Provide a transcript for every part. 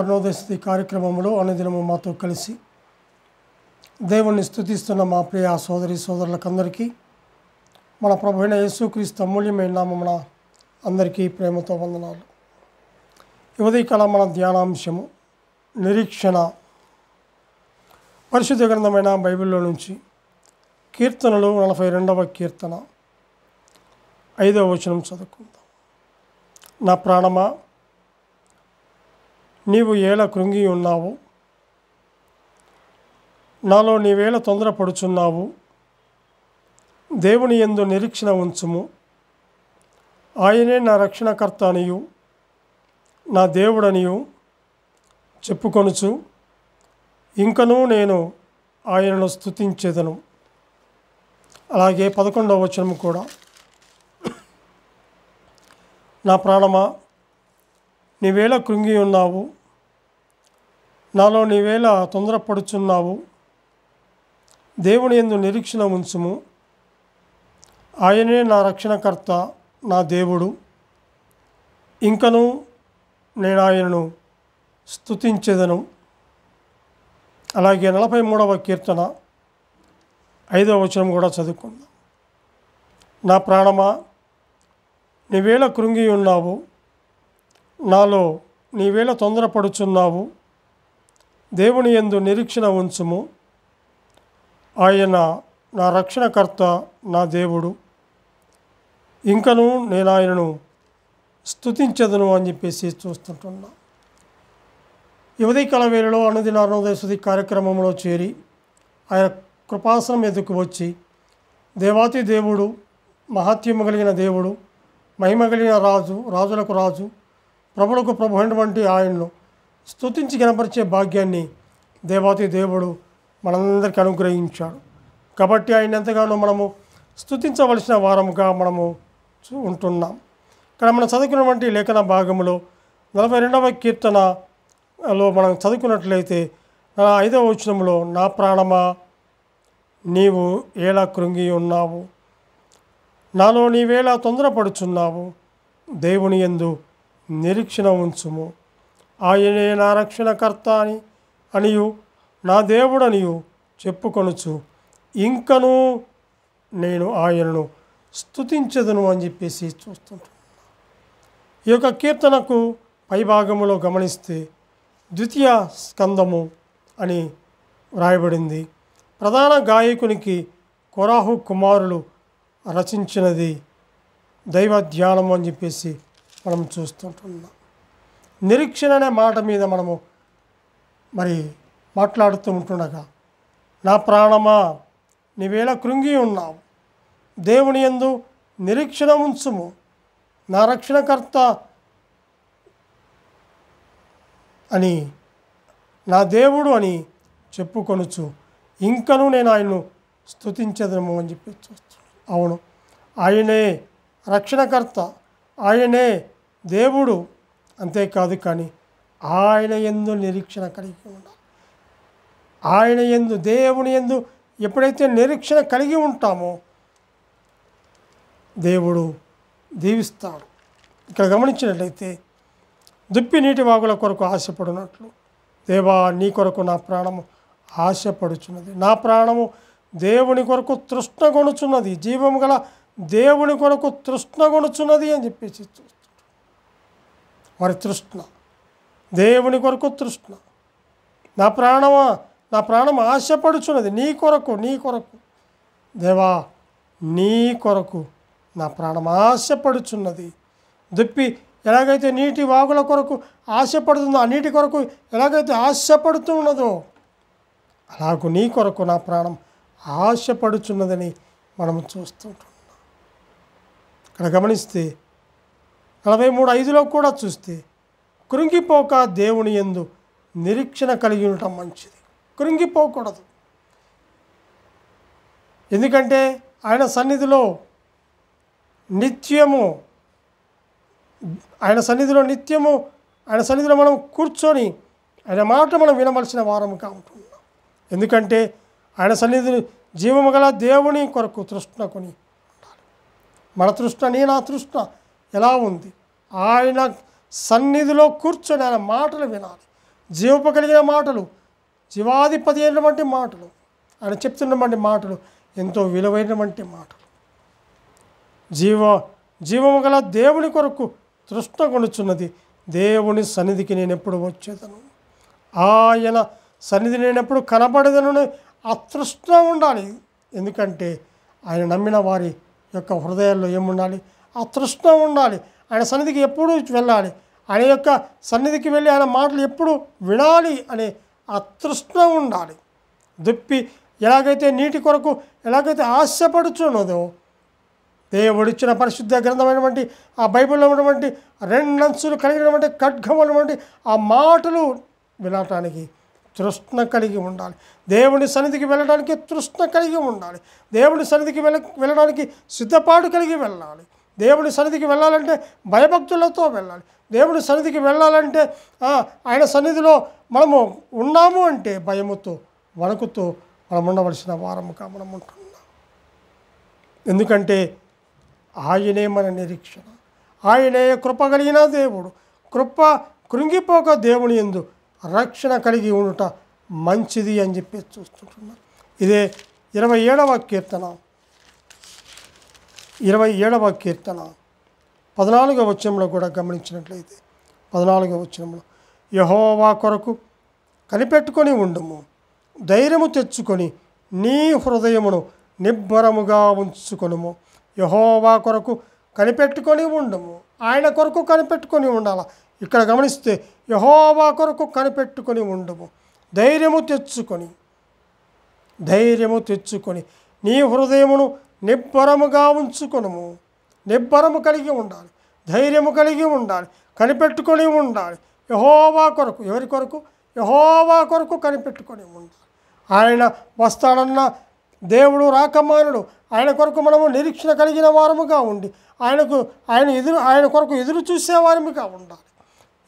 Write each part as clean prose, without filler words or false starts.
అరుణోదయ కార్యక్రమంలో అనుదినము మాతో కలిసి దేవుణ్ణి స్తుతిస్తున్న మా ప్రియ సోదరి సోదరులకందరికీ మన ప్రభువైన యేసుక్రీస్తు అమూల్యమైన నామమున అందరికీ ప్రేమతో వందనాలు. ఈ ఉదయకాల మన ధ్యానాంశము నిరీక్షణ. పరిశుద్ధ గ్రంథమైన బైబిల్లో నుంచి కీర్తనలు 42వ కీర్తన 5వ వచనం చదువుకుందాం. నా ప్రాణమా, నీవు ఏల కృంగి ఉన్నావు, నాలో నీవేళ తొందరపడుచున్నావు. దేవుని యందు నిరీక్షణ ఉంచుము, ఆయనే నా రక్షణకర్త అనియు నా దేవుడనియు చెప్పుకొనుచు ఇంకనూ నేను ఆయనను స్తుతించెదను. అలాగే 11వ వచనం కూడా, నా ప్రాణమా, నీవేళ కృంగి ఉన్నావు, నాలో నీవేళ తొందరపడుచున్నావు. దేవుని యందు నిరీక్షణ ఉంచుము, ఆయనే నా రక్షణకర్త నా దేవుడు, ఇంకను నేను ఆయనను స్తుతించెదను. అలాగే 43వ కీర్తన 5వ వచనం కూడా చదువుకుందాం. నా ప్రాణమా, నీవేళ కృంగి ఉన్నావు, నాలో నీవేళ తొందరపడుచున్నావు. దేవుని యందు నిరీక్షణ ఉంచుము, ఆయన నా రక్షణకర్త నా దేవుడు, ఇంకను నేను ఆయనను స్తుతించెదను అని చెప్పేసి చూస్తుంటున్నా. ఈ ఉదయకాల వేళలో అనుదిన అరుణోదయ కార్యక్రమంలో చేరి ఆయన కృపాసనం ఎదుకు వచ్చి దేవాతి దేవుడు, మహాత్యము కలిగిన దేవుడు, మహిమ కలిగిన రాజు, రాజులకు రాజు, ప్రభులకు ప్రభు అయినటువంటి ఆయనను స్తుతించి కనపరిచే భాగ్యాన్ని దేవాతి దేవుడు మనందరికీ అనుగ్రహించాడు. కాబట్టి ఆయన ఎంతగానో మనము స్తుతించవలసిన వారముగా మనము ఉంటున్నాం. ఇక్కడ మనం చదువుకున్నటువంటి లేఖన భాగంలో 42వ కీర్తనలో మనం చదువుకున్నట్లయితే 5వ వచనంలో, నా ప్రాణమా, నీవు ఎలా కృంగి ఉన్నావు, నాలో నీవేళ తొందరపడుచున్నావు. దేవుని యందు నిరీక్షణ ఉంచుము, ఆయనే నా రక్షణకర్త అనియు నా దేవుడనియు చెప్పుకొనుచు ఇంకనూ నేను ఆయనను స్తుతించెదను అని చెప్పేసి చూస్తుంటాను. ఈ యొక్క కీర్తనకు పైభాగములో గమనిస్తే ద్వితీయ స్కందము అని వ్రాయబడింది. ప్రధాన గాయకునికి కొరాహు కుమారులు రచించినది దైవ ధ్యానం అని చెప్పేసి మనం చూస్తుంటున్నాం. నిరీక్షణ అనే మాట మీద మనము మాట్లాడుతూ ఉంటుండగా, నా ప్రాణమా, నీవేళ కృంగి ఉన్నావు, దేవుని యందు నిరీక్షణ ఉంచుము, నా రక్షణకర్త అని నా దేవుడు అని చెప్పుకొనుచు ఇంకనూ నేను ఆయన్ను స్తుతించెదను అని చెప్పి చూస్తున్నాను. అవును, ఆయనే రక్షణకర్త, ఆయనే దేవుడు. అంతేకాదు, కానీ ఆయన యందు నిరీక్షణ కలిగి ఉండాలి. ఆయన యందు, దేవుని యందు ఎప్పుడైతే నిరీక్షణ కలిగి ఉంటామో దేవుడు దీవిస్తాడు. ఇక్కడ గమనించినట్లయితే, దుప్పి నీటి వాగుల కొరకు ఆశపడినట్లు దేవా, నీ కొరకు నా ప్రాణము ఆశపడుచున్నది. నా ప్రాణము దేవుని కొరకు తృష్ణగొనుచున్నది, జీవము గల దేవుని కొరకు తృష్ణగొనుచున్నది అని చెప్పేసి చూస్తాడు. వారి తృష్ణ, దేవుని కొరకు తృష్ణ. నా ప్రాణమా, నా ప్రాణం ఆశపడుచున్నది నీ కొరకు, నీ కొరకు దేవా, నీ కొరకు నా ప్రాణం ఆశపడుచున్నది. దుప్పి ఎలాగైతే నీటి వాగుల కొరకు ఆశపడుతుందో, ఆ నీటి కొరకు ఎలాగైతే ఆశపడుతూ ఉన్నదో, అలాగూ నీ కొరకు నా ప్రాణం ఆశపడుచున్నదని మనము చూస్తుంటున్నాం. ఇక్కడ గమనిస్తే 43:5లో కూడా చూస్తే, కృంగిపోక దేవుని యందు నిరీక్షణ కలిగి ఉండటం మంచిది. కృంగిపోకూడదు. ఎందుకంటే ఆయన సన్నిధిలో నిత్యము ఆయన సన్నిధిలో మనం కూర్చొని ఆయన మాట మనం వినవలసిన వారముగా ఉంటున్నాం. ఎందుకంటే ఆయన సన్నిధిని జీవము గల దేవుని కొరకు తృష్ణ కొని ఉండాలి. మన తృష్ణ, నా తృష్ణ ఎలా ఉంది? ఆయన సన్నిధిలో కూర్చొని ఆయన మాటలు వినాలి. జీవపు కలిగిన మాటలు, జీవాధిపతి అయినటువంటి మాటలు, ఆయన చెప్తున్నటువంటి మాటలు ఎంతో విలువైనటువంటి మాటలు. జీవము గల దేవుని కొరకు తృష్ణ కొనుచున్నది, దేవుని సన్నిధికి నేను ఎప్పుడు వచ్చేదను, ఆయన సన్నిధి నేను ఎప్పుడు కనబడదను ఆ తృష్ణ ఉండాలి. ఎందుకంటే ఆయన నమ్మిన వారి యొక్క హృదయాల్లో ఏముండాలి? ఆ తృష్ణ ఉండాలి. ఆయన సన్నిధికి ఎప్పుడు వెళ్ళాలి, ఆయన యొక్క సన్నిధికి వెళ్ళి ఆయన మాటలు ఎప్పుడు వినాలి అనే ఆ తృష్ణ ఉండాలి. దుప్పి ఎలాగైతే నీటి కొరకు ఎలాగైతే ఆశపడుచున్నదో, దేవుడిచ్చిన పరిశుద్ధ గ్రంథమైనటువంటి ఆ బైబిల్లో ఉన్నటువంటి 2 అంచులు కలిగినటువంటి ఖడ్గం ఉన్నటువంటి ఆ మాటలు వినటానికి తృష్ణ కలిగి ఉండాలి. దేవుని సన్నిధికి వెళ్ళడానికి తృష్ణ కలిగి ఉండాలి. దేవుని సన్నిధికి వెళ్ళడానికి సిద్ధపాటు కలిగి వెళ్ళాలి. దేవుని సన్నిధికి వెళ్ళాలంటే భయభక్తులతో వెళ్ళాలి. దేవుని సన్నిధికి వెళ్ళాలంటే ఆయన సన్నిధిలో మనము ఉన్నాము అంటే భయముతో వణుకుతో మనం ఉండవలసిన వారముగా మనం ఉంటున్నాం. ఎందుకంటే ఆయనే మన నిరీక్షణ, ఆయనే కృప కలిగిన దేవుడు. కృప కృంగిపోక దేవుని యందు రక్షణ కలిగి ఉండుట మంచిది అని చెప్పి చూస్తుంటున్నాం. ఇదే 27వ కీర్తన 14వ వచనంలో కూడా గమనించినట్లయితే 14వ వచనంలో, యెహోవా కొరకు కనిపెట్టుకొని ఉండుము, ధైర్యము తెచ్చుకొని నీ హృదయమును నిబ్బరముగా ఉంచుకొనుము. యెహోవా కొరకు కనిపెట్టుకొని ఉండుము, ఆయన కొరకు కనిపెట్టుకొని ఉండాల. ఇక్కడ గమనిస్తే యెహోవా కొరకు కనిపెట్టుకొని ఉండుము, ధైర్యము తెచ్చుకొని నీ హృదయమును నిబ్బరముగా ఉంచుకొనుము. నిబ్బరము కలిగి ఉండాలి, ధైర్యము కలిగి ఉండాలి, కనిపెట్టుకొని ఉండాలి. యెహోవా కొరకు, ఎవరి కొరకు? యెహోవా కొరకు కనిపెట్టుకొని ఉండాలి. ఆయన వస్తాడన్న దేవుడు రాకమానుడు, ఆయన కొరకు మనము నిరీక్షణ కలిగిన వారముగా ఉండి ఆయన కొరకు ఎదురు చూసేవారముగా ఉండాలి.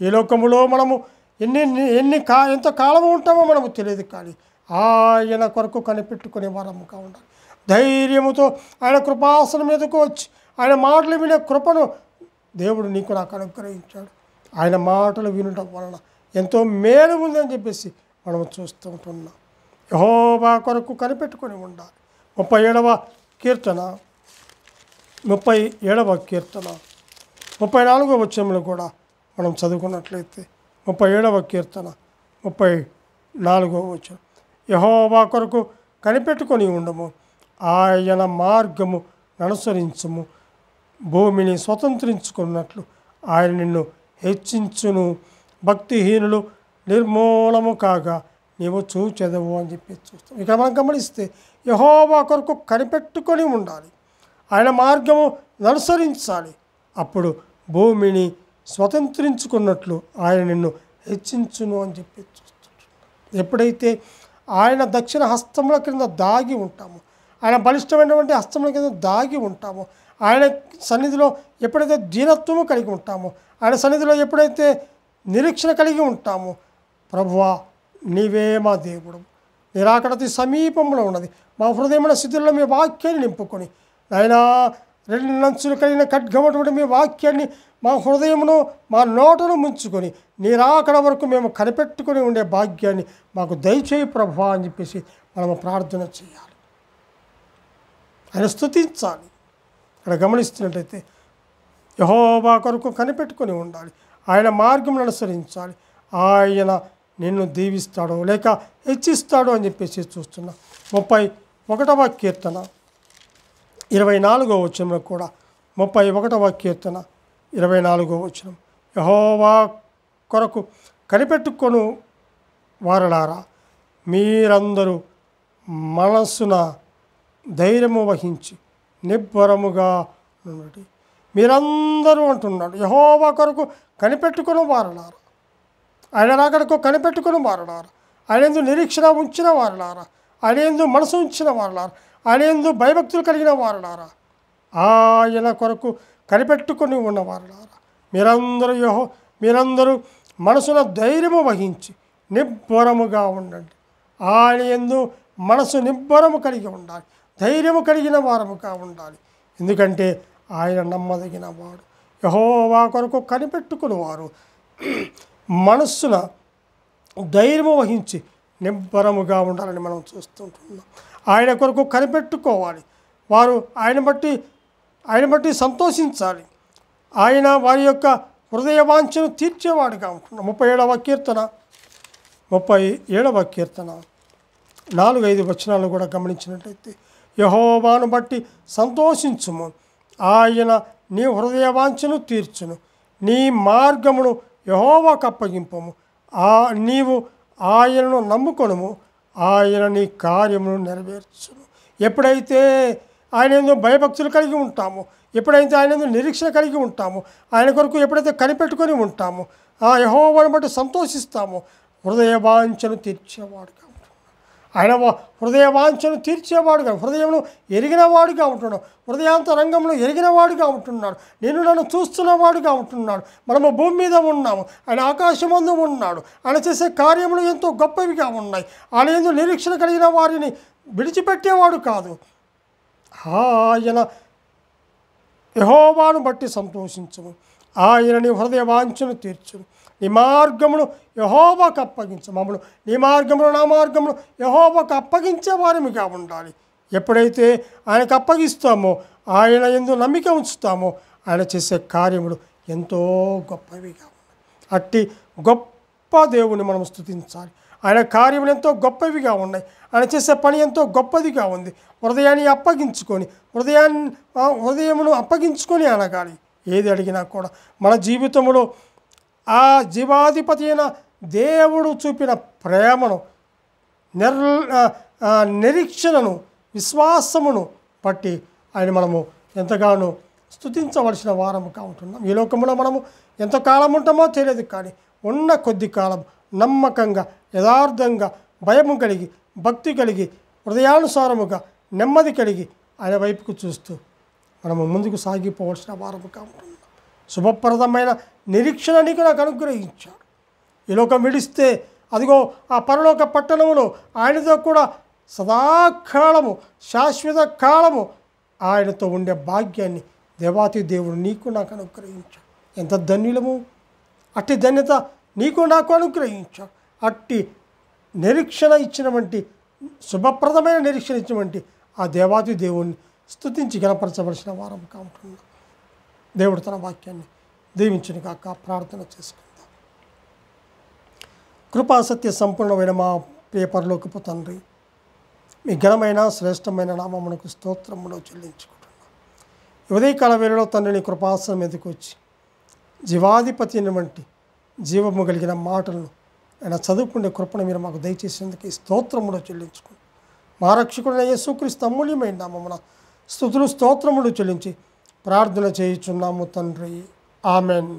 ఈ లోకములో మనము ఎంత కాలము ఉంటామో మనము తెలియదు, కానీ ఆయన కొరకు కనిపెట్టుకునే వారముగా ఉండాలి. ధైర్యముతో ఆయన కృపాసనం మీదకు వచ్చి ఆయన మాటలు వినే కృపను దేవుడు నీకు నాకు అనుగ్రహించాడు. ఆయన మాటలు వినడం వలన ఎంతో మేలు ఉందని చెప్పేసి మనం చూస్తూ ఉంటున్నాం. యెహోవా కొరకు కనిపెట్టుకొని ఉండాలి. 37వ కీర్తన 34వ వచనంలో కూడా మనం చదువుకున్నట్లయితే 37వ కీర్తన 34వ వచనం, యెహోవా కొరకు కనిపెట్టుకొని ఉండము, ఆయన మార్గము అనుసరించుము, భూమిని స్వతంత్రించుకున్నట్లు ఆయన నిన్ను హెచ్చించును, భక్తిహీనులు నిర్మూలము కాగా నీవు చూచెదవు అని చెప్పి చూస్తాం. ఇక్కడ మనం గమనిస్తే యెహోవా కొరకు కనిపెట్టుకొని ఉండాలి, ఆయన మార్గము అనుసరించాలి, అప్పుడు భూమిని స్వతంత్రించుకున్నట్లు ఆయన నిన్ను హెచ్చించును అని చెప్పి చూస్తుంటాం. ఎప్పుడైతే ఆయన దక్షిణ హస్తముల కింద దాగి ఉంటామో, ఆయన బలిష్టమైనటువంటి హస్తముల కింద దాగి ఉంటామో, ఆయన సన్నిధిలో ఎప్పుడైతే దీనత్వము కలిగి ఉంటామో, ఆయన సన్నిధిలో ఎప్పుడైతే నిరీక్షణ కలిగి ఉంటామో, ప్రభువా నీవే మా దేవుడు, నిరాకడతి సమీపంలో ఉన్నది, మా హృదయముల స్థితిలో మీ వాక్యాన్ని నింపుకొని, ఆయన 2 అంచులు కలిగిన ఖడ్గమటువంటి మీ వాక్యాన్ని మా హృదయమును మా నోటను ముంచుకొని నిరాకడ వరకు మేము కనిపెట్టుకొని ఉండే భాగ్యాన్ని మాకు దయచేయి ప్రభువా అని చెప్పేసి మనము ప్రార్థన చేయాలి, ఆయన స్తుతించాలి. ఇక్కడ గమనిస్తున్నట్టయితే యెహోవా కొరకు కనిపెట్టుకొని ఉండాలి, ఆయన మార్గం అనుసరించాలి, ఆయన నిన్ను దీవిస్తాడో లేక హెచ్చిస్తాడో అని చెప్పేసి చూస్తున్నా. 31వ కీర్తన 24వ వచనంలో కూడా 31వ కీర్తన 24వ వచనం, యెహోవా కొరకు కనిపెట్టుకొను వారలారా మీరందరూ మనస్సున ధైర్యము వహించి నిబ్బరముగా ఉండండి. మీరందరూ అంటున్నాడు, యెహోవా కొరకు కనిపెట్టుకుని వారలారా, ఆయన రాకడకు కనిపెట్టుకుని వారలారా, ఆయన యందు నిరీక్షణ ఉంచిన వారలారా, ఆయన యందు మనసు ఉంచిన వారలారా, ఆయన యందు భయభక్తులు కలిగిన వారలారా, ఆయన కొరకు కనిపెట్టుకుని ఉన్న వారలారా, మీరందరూ మనసున ధైర్యము వహించి నిబ్బరముగా ఉండండి. ఆయన యందు మనసు నిబ్బరము కలిగి ఉండాలి, ధైర్యము కలిగిన వారముగా ఉండాలి. ఎందుకంటే ఆయన నమ్మదగిన వాడు. యెహోవా కొరకు కనిపెట్టుకుని వారు మనస్సున ధైర్యం వహించి నిబ్బరముగా ఉండాలని మనం చూస్తుంటున్నాం. ఆయన కొరకు కనిపెట్టుకోవాలి. వారు ఆయన బట్టి సంతోషించాలి. ఆయన వారి యొక్క హృదయ వాంఛను తీర్చేవాడుగా ఉంటున్నాం. 37వ కీర్తన 4-5 వచనాలు కూడా గమనించినట్లయితే, యెహోవాను బట్టి సంతోషించుము, ఆయన నీ హృదయ వాంఛను తీర్చును, నీ మార్గమును యెహోవాకు అప్పగింపము, నీవు ఆయనను నమ్ముకొనుము, ఆయన నీ కార్యమును నెరవేర్చును. ఎప్పుడైతే ఆయన యందు భయభక్తులు కలిగి ఉంటామో, ఎప్పుడైతే ఆయన యందు నిరీక్షణ కలిగి ఉంటామో, ఆయన కొరకు ఎప్పుడైతే కనిపెట్టుకొని ఉంటామో, ఆ యెహోవాను బట్టి సంతోషిస్తామో, హృదయ వాంఛను తీర్చేవాడుగా ఉంటున్నాడు. ఆయన హృదయ వాంఛను తీర్చేవాడుగా, హృదయమును ఎరిగినవాడుగా ఉంటున్నాడు, హృదయాంతరంగంలో ఎరిగినవాడుగా ఉంటున్నాడు, నన్ను చూస్తున్నవాడుగా ఉంటున్నాడు. మనము భూమి మీద ఉన్నాము, ఆయన ఆకాశమందు ఉన్నాడు. ఆయన చేసే కార్యములు ఎంతో గొప్పవిగా ఉన్నాయి. ఆయన యందు నిరీక్షణ కలిగిన వారిని విడిచిపెట్టేవాడు కాదు. ఆయన యెహోవాను బట్టి సంతోషించుము, ఆయన నీ హృదయ వాంఛను తీర్చును, నీ మార్గమును యెహోవాకు అప్పగించు. మమ్మల్ని నీ మార్గములు నా మార్గములు యెహోవాకు అప్పగించే వారిగా ఉండాలి. ఎప్పుడైతే ఆయనకు అప్పగిస్తామో, ఆయన యందు నమ్మిక ఉంచుతామో, ఆయన చేసే కార్యములు ఎంతో గొప్పవిగా ఉన్నాయి. అట్టి గొప్ప దేవుని మనం స్తుతించాలి. ఆయన కార్యములు ఎంతో గొప్పవిగా ఉన్నాయి. ఆయన చేసే పని ఎంతో గొప్పదిగా ఉంది. హృదయాన్ని అప్పగించుకొని, హృదయమును అప్పగించుకొని అనగాలి. ఏది అడిగినా కూడా మన జీవితంలో ఆ జీవాధిపతి అయిన దేవుడు చూపిన ప్రేమను, నిరీక్షణను, విశ్వాసమును బట్టి ఆయన మనము ఎంతగానో స్తుతించవలసిన వారముగా ఉంటున్నాం. ఈ లోకంలో మనము ఎంతకాలం ఉంటామో తెలియదు, కానీ ఉన్న కొద్ది కాలం నమ్మకంగా, యథార్థంగా, భయము కలిగి, భక్తి కలిగి, హృదయానుసారముగా, నెమ్మది కలిగి ఆయన వైపుకు చూస్తూ మనము ముందుకు సాగిపోవలసిన వారముగా ఉంటున్నాం. శుభప్రదమైన నిరీక్షణ నీకు నాకు అనుగ్రహించాడు. ఈ లోకం విడిస్తే అదిగో ఆ పరలోక పట్టణములో ఆయనతో కూడా సదాకాలము, శాశ్వత కాలము ఆయనతో ఉండే భాగ్యాన్ని దేవాతి దేవుడు నీకు నాకు అనుగ్రహించాడు. ఎంత ధన్యులము! అట్టి ధన్యత నీకు నాకు అనుగ్రహించాడు. అట్టి నిరీక్షణ ఇచ్చినటువంటి, శుభప్రదమైన నిరీక్షణ ఇచ్చినటువంటి ఆ దేవాతి దేవుణ్ణి స్తుతించి గణపరచవలసిన వారముగా ఉంటున్నాం. దేవుడు తన వాక్యాన్ని దీవించును కాక. ప్రార్థన చేసుకుందాం. కృపా సత్య సంపూర్ణమైన మా ప్రియ పరలోకపు తండ్రి, మీ ఘనమైన శ్రేష్టమైన నామమునకు స్తోత్రములో చెల్లించుకుంటున్నాం. ఉదయకాల వేళలో తండ్రి నీ కృపాసనం మీదకి వచ్చి జీవాధిపతి వంటి జీవము కలిగిన మాటలను ఆయన చదువుకునే కృపను మీరు మాకు దయచేసేందుకు ఈ స్తోత్రములో చెల్లించుకుని, మా రక్షకుడైన యేసుక్రీస్తు అమూల్యమైన నామమున స్తుతులు స్తోత్రములు చెల్లించి ప్రార్థన చేయుచున్నాము తండ్రి. ఆమెన్.